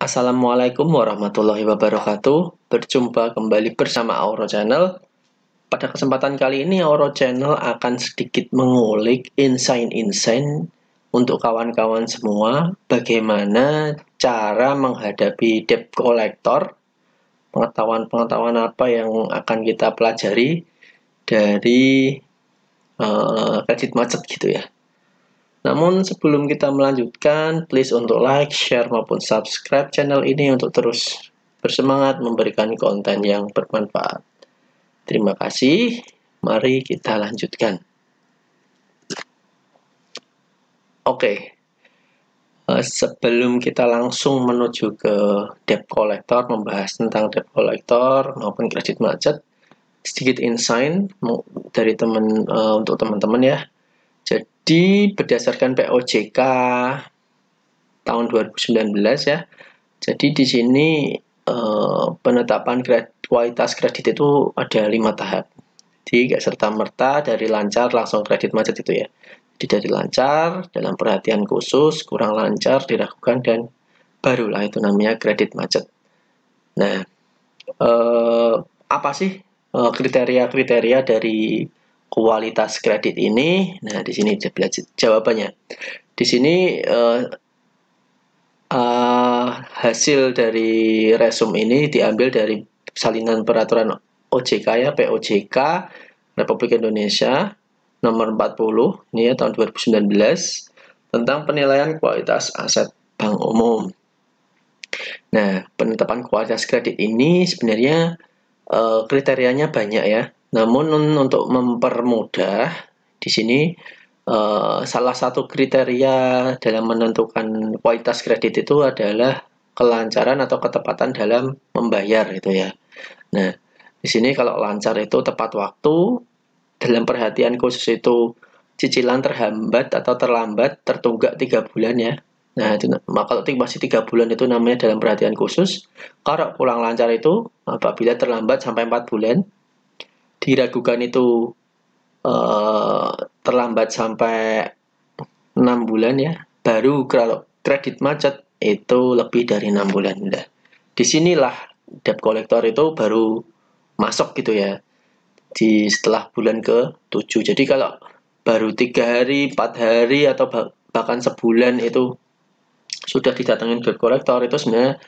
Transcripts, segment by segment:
Assalamualaikum warahmatullahi wabarakatuh. Berjumpa kembali bersama Auro Channel. Pada kesempatan kali ini Auro Channel akan sedikit mengulik insight-insight untuk kawan-kawan semua bagaimana cara menghadapi debt collector. Pengetahuan-pengetahuan apa yang akan kita pelajari dari kredit macet gitu ya. Namun sebelum kita melanjutkan, please untuk like, share, maupun subscribe channel ini untuk terus bersemangat memberikan konten yang bermanfaat. Terima kasih, mari kita lanjutkan. Oke, sebelum kita langsung menuju ke debt collector, membahas tentang debt collector maupun kredit macet, sedikit insight dari untuk teman-teman ya. Jadi berdasarkan POJK tahun 2019 ya. Jadi di sini penetapan kualitas kredit itu ada 5 tahap. Jadi gak serta-merta dari lancar langsung kredit macet itu ya. Jadi dari lancar, dalam perhatian khusus, kurang lancar, diragukan, dan barulah itu namanya kredit macet. Nah, apa sih kriteria-kriteria dari kualitas kredit ini? Nah, di sini jawabannya. Di sini hasil dari resume ini diambil dari salinan peraturan OJK ya, POJK Republik Indonesia nomor 40 ini ya tahun 2019 tentang penilaian kualitas aset bank umum. Nah, penetapan kualitas kredit ini sebenarnya kriterianya banyak ya. Namun untuk mempermudah di sini salah satu kriteria dalam menentukan kualitas kredit itu adalah kelancaran atau ketepatan dalam membayar itu ya. Nah, di sini kalau lancar itu tepat waktu, dalam perhatian khusus itu cicilan terhambat atau terlambat tertunggak 3 bulan ya. Nah, itu, kalau masih 3 bulan itu namanya dalam perhatian khusus. Kalau kurang lancar itu apabila terlambat sampai 4 bulan. Diragukan itu terlambat sampai 6 bulan ya. Baru kalau kredit macet itu lebih dari 6 bulan. Nah, disinilah debt collector itu baru masuk gitu ya. Di setelah bulan ke-7. Jadi kalau baru 3 hari, 4 hari atau bahkan sebulan itu sudah didatengin debt collector itu sebenarnya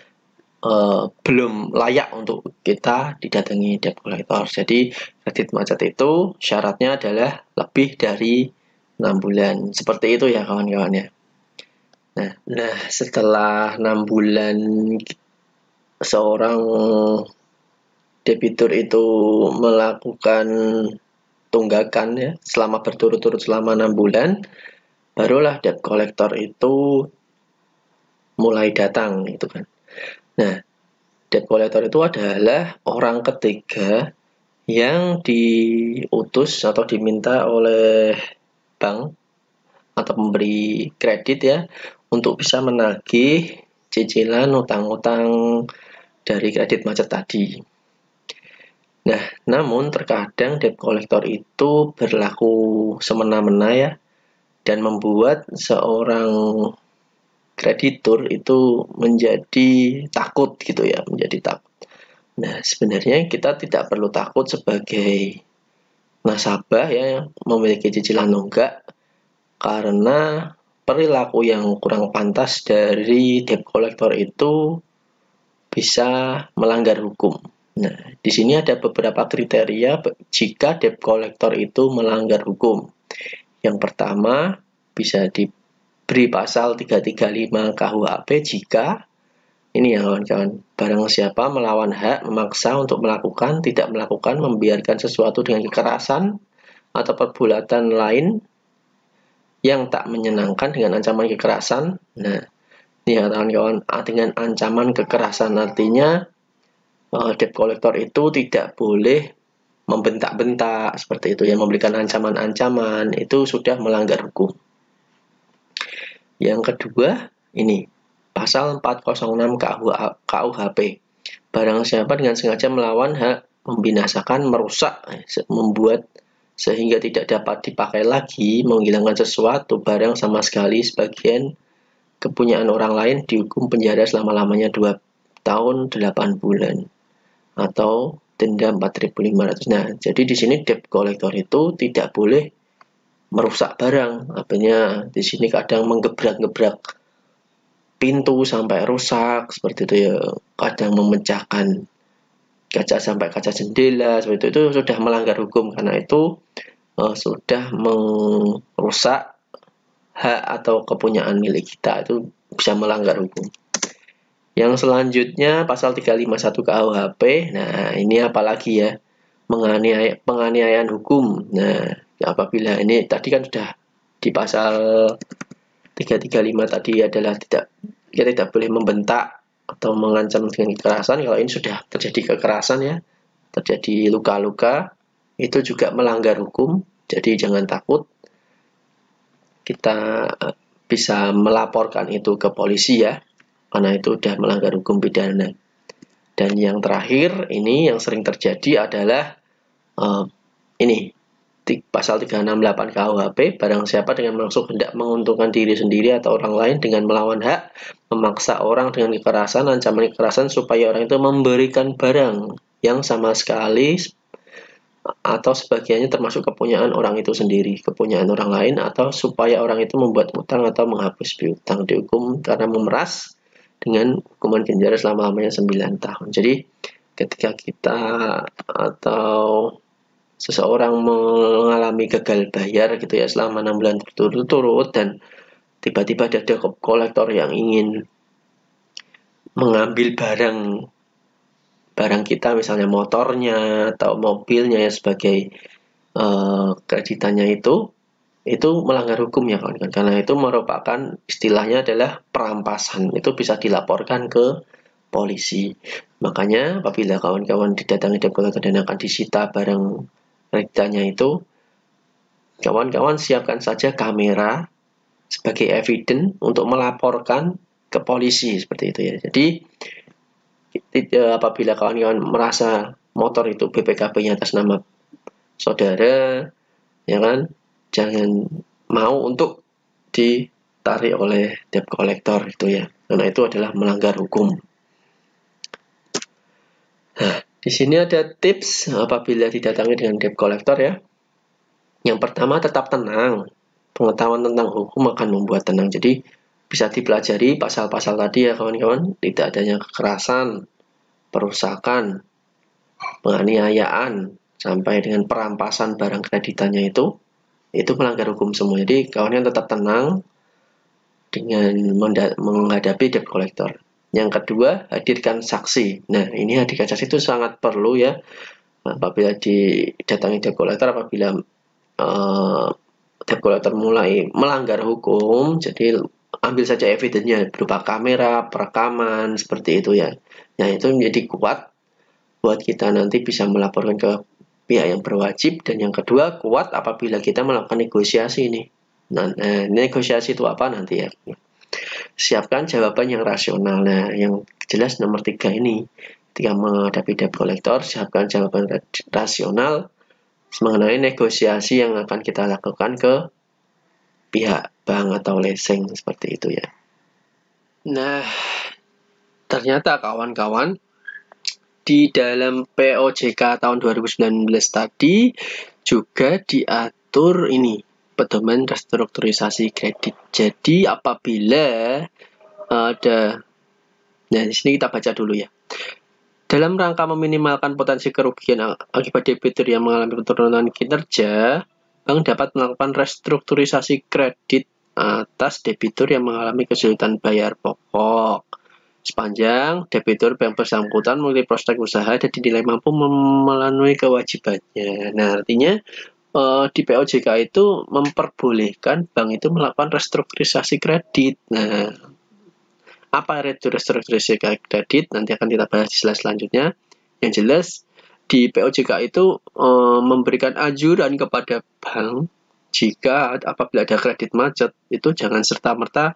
belum layak untuk kita didatangi debt collector. Jadi kredit macet itu syaratnya adalah lebih dari 6 bulan. Seperti itu ya kawan-kawan ya. Nah, setelah 6 bulan seorang debitur itu melakukan tunggakan ya selama berturut-turut selama 6 bulan, barulah debt collector itu mulai datang gitu kan. Nah, debt collector itu adalah orang ketiga yang diutus atau diminta oleh bank atau pemberi kredit ya untuk bisa menagih cicilan utang-utang dari kredit macet tadi. Nah, namun terkadang debt collector itu berlaku semena-mena ya dan membuat seorang kreditur itu menjadi takut gitu ya, menjadi takut. Nah, sebenarnya kita tidak perlu takut sebagai nasabah ya memiliki cicilan nunggak karena perilaku yang kurang pantas dari debt collector itu bisa melanggar hukum. Nah, di sini ada beberapa kriteria jika debt collector itu melanggar hukum. Yang pertama, bisa diberi pasal 335 KUHP jika ini ya kawan-kawan, barang siapa melawan hak, memaksa untuk melakukan, tidak melakukan, membiarkan sesuatu dengan kekerasan atau perbuatan lain yang tak menyenangkan dengan ancaman kekerasan. Nah, ini ya kawan-kawan, dengan ancaman kekerasan artinya debt collector itu tidak boleh membentak-bentak seperti itu ya, memberikan ancaman-ancaman, itu sudah melanggar hukum. Yang kedua, ini pasal 406 KUHP. Barang siapa dengan sengaja melawan hak, membinasakan, merusak, membuat sehingga tidak dapat dipakai lagi, menghilangkan sesuatu barang sama sekali sebagian kepunyaan orang lain dihukum penjara selama-lamanya 2 tahun 8 bulan atau denda 4.500. Nah, jadi di sini debt collector itu tidak boleh merusak barang. Artinya di sini kadang menggebrak-gebrak pintu sampai rusak seperti itu ya. Kadang memecahkan kaca sampai kaca jendela seperti itu sudah melanggar hukum karena itu sudah merusak hak atau kepunyaan milik kita, itu bisa melanggar hukum. Yang selanjutnya pasal 351 KUHP. Nah, ini apalagi ya? Penganiayaan hukum. Nah, apabila ini tadi kan sudah di pasal 335 tadi adalah kita tidak boleh membentak atau mengancam dengan kekerasan. Kalau ini sudah terjadi kekerasan ya, terjadi luka-luka, itu juga melanggar hukum. Jadi jangan takut, kita bisa melaporkan itu ke polisi ya, karena itu sudah melanggar hukum pidana. Dan yang terakhir ini yang sering terjadi adalah ini pasal 368 KUHP, barang siapa dengan maksud hendak menguntungkan diri sendiri atau orang lain dengan melawan hak, memaksa orang dengan kekerasan, ancaman kekerasan supaya orang itu memberikan barang yang sama sekali atau sebagiannya termasuk kepunyaan orang itu sendiri, kepunyaan orang lain, atau supaya orang itu membuat utang atau menghapus piutang, dihukum karena memeras dengan hukuman penjara selama-lamanya 9 tahun. Jadi ketika kita atau seseorang mengalami gagal bayar gitu ya selama 6 bulan berturut-turut dan tiba-tiba ada debt collector yang ingin mengambil barang kita, misalnya motornya atau mobilnya ya sebagai kreditannya itu melanggar hukum ya kawan-kawan, karena itu merupakan istilahnya adalah perampasan, itu bisa dilaporkan ke polisi. Makanya apabila kawan-kawan didatangi debt collector dan akan disita barang kreditannya itu, kawan-kawan siapkan saja kamera sebagai evidence untuk melaporkan ke polisi seperti itu ya. Jadi apabila kawan-kawan merasa motor itu BPKB-nya atas nama saudara, ya kan, jangan mau untuk ditarik oleh debt collector itu ya, karena itu adalah melanggar hukum. Nah, di sini ada tips apabila didatangi dengan debt collector ya. Yang pertama, tetap tenang. Pengetahuan tentang hukum akan membuat tenang. Jadi bisa dipelajari pasal-pasal tadi ya kawan-kawan. Tidak adanya kekerasan, perusakan, penganiayaan, sampai dengan perampasan barang kreditannya itu melanggar hukum semua. Jadi kawan-kawan tetap tenang dengan menghadapi debt collector. Yang kedua, hadirkan saksi. Nah, ini hadirkan saksi itu sangat perlu ya apabila didatangi debt collector, apabila debt collector mulai melanggar hukum. Jadi ambil saja evidence-nya berupa kamera, perekaman, seperti itu ya. Nah, itu menjadi kuat buat kita nanti bisa melaporkan ke pihak yang berwajib. Dan yang kedua, kuat apabila kita melakukan negosiasi ini. Nah, negosiasi itu apa nanti ya? Siapkan jawaban yang rasional. Nah, yang jelas nomor 3 ini, ketika menghadapi debt collector, siapkan jawaban rasional mengenai negosiasi yang akan kita lakukan ke pihak bank atau leasing seperti itu ya. Nah, ternyata kawan-kawan, di dalam POJK tahun 2019 tadi juga diatur ini pedoman restrukturisasi kredit. Jadi apabila ada, nah di sini kita baca dulu ya. Dalam rangka meminimalkan potensi kerugian akibat debitur yang mengalami penurunan kinerja, bank dapat melakukan restrukturisasi kredit atas debitur yang mengalami kesulitan bayar pokok sepanjang debitur bank bersangkutan memiliki prospek usaha dan dinilai mampu memenuhi kewajibannya. Nah, artinya di POJK itu memperbolehkan bank itu melakukan restrukturisasi kredit. Nah, apa itu restrukturisasi kredit? Nanti akan kita bahas di slide selanjutnya. Yang jelas di POJK itu memberikan anjuran kepada bank jika apabila ada kredit macet itu jangan serta-merta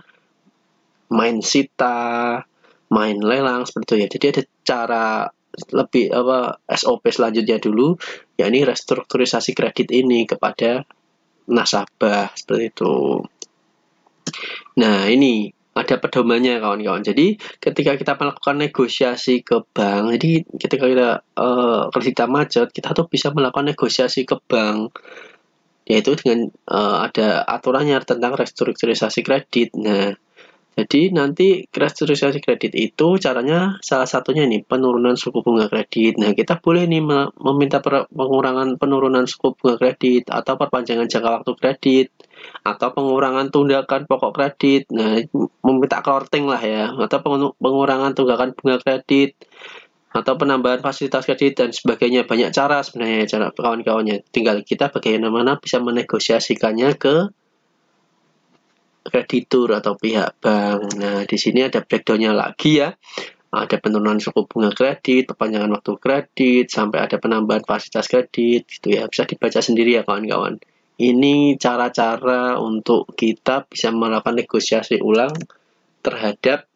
main sita, main lelang seperti itu ya. Jadi ada cara lebih SOP selanjutnya dulu, yakni restrukturisasi kredit ini kepada nasabah seperti itu. Nah, ini ada pedomannya kawan-kawan. Jadi ketika kita melakukan negosiasi ke bank, jadi ketika kita kredit kita macet, kita tuh bisa melakukan negosiasi ke bank, yaitu dengan ada aturannya tentang restrukturisasi kredit. Nah, jadi nanti restrukturisasi kredit itu caranya salah satunya nih penurunan suku bunga kredit. Nah, kita boleh nih meminta pengurangan penurunan suku bunga kredit atau perpanjangan jangka waktu kredit atau pengurangan tunggakan pokok kredit. Nah, meminta clorting lah ya, atau pengurangan tunggakan bunga kredit atau penambahan fasilitas kredit dan sebagainya. Banyak cara sebenarnya cara kawan-kawannya. Tinggal kita bagaimana bisa menegosiasikannya ke kreditur atau pihak bank. Nah, di sini ada breakdown-nya lagi ya. Ada penurunan suku bunga kredit, perpanjangan waktu kredit, sampai ada penambahan fasilitas kredit, gitu ya. Bisa dibaca sendiri ya kawan-kawan. Ini cara-cara untuk kita bisa melakukan negosiasi ulang terhadap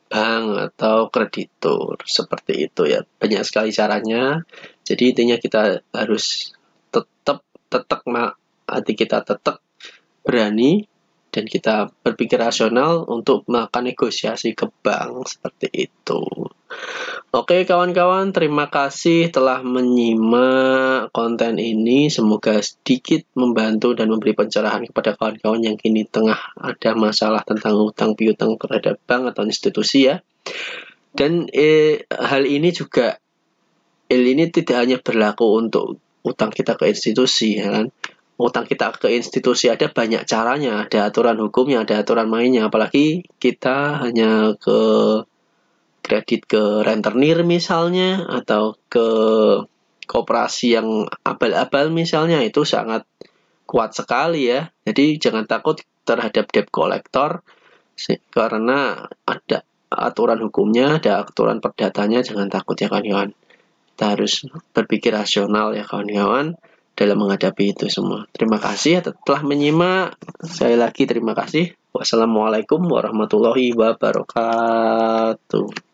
bank atau kreditur. Seperti itu ya. Banyak sekali caranya. Jadi intinya kita harus hati kita tetap berani dan kita berpikir rasional untuk melakukan negosiasi ke bank seperti itu. Oke kawan-kawan, terima kasih telah menyimak konten ini. Semoga sedikit membantu dan memberi pencerahan kepada kawan-kawan yang kini tengah ada masalah tentang utang piutang terhadap bank atau institusi ya. Dan hal ini tidak hanya berlaku untuk utang kita ke institusi ya kan. Utang kita ke institusi ada banyak caranya, ada aturan hukumnya, ada aturan mainnya. Apalagi kita hanya ke kredit ke rentenir misalnya, atau ke koperasi yang abal-abal misalnya, itu sangat kuat sekali ya. Jadi jangan takut terhadap debt collector, karena ada aturan hukumnya, ada aturan perdatanya. Jangan takut ya kawan-kawan. Kita harus berpikir rasional ya kawan-kawan dalam menghadapi itu semua. Terima kasih telah menyimak. Sekali lagi terima kasih. Wassalamualaikum warahmatullahi wabarakatuh.